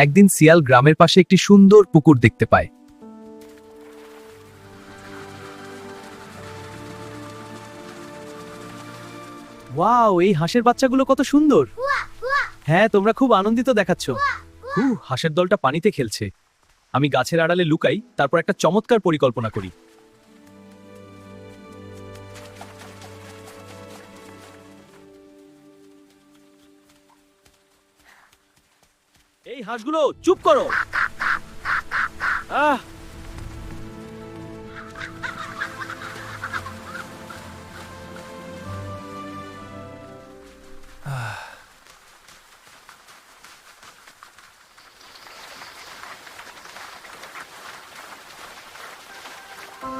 একদিন শিয়াল গ্রামের পাশে একটি সুন্দর পুকুর দেখতে পায়। ওয়াও, এই হাঁসের বাচ্চাগুলো কত সুন্দর। হ্যাঁ, তোমরা খুব আনন্দিত দেখাচ্ছ। হাঁসের দলটা পানিতে খেলছে। আমি গাছের আড়ালে লুকাই, তারপর একটা চমৎকার পরিকল্পনা করি। এই হাঁসগুলো চুপ করো। আহ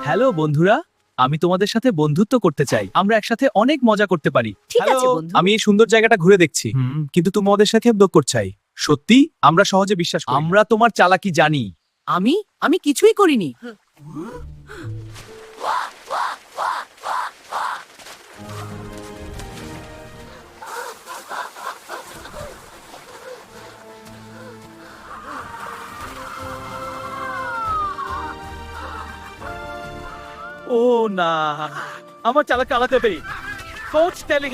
হ্যালো বন্ধুরা, আমি তোমাদের সাথে বন্ধুত্ব করতে চাই। আমরা একসাথে অনেক মজা করতে পারি। ঠিক আছে হ্যালো, বন্ধু। আমি এই সুন্দর জায়গাটা ঘুরে দেখছি, কিন্তু তুমি আমাদের সাথে দক্কর চাই। সত্যি? আমরা সহজে বিশ্বাস করি না। আমরা তোমার চালাকি জানি। আমি কিছুই করিনি। ও না, আমার চালাক আলাদা পেরি। Coach telling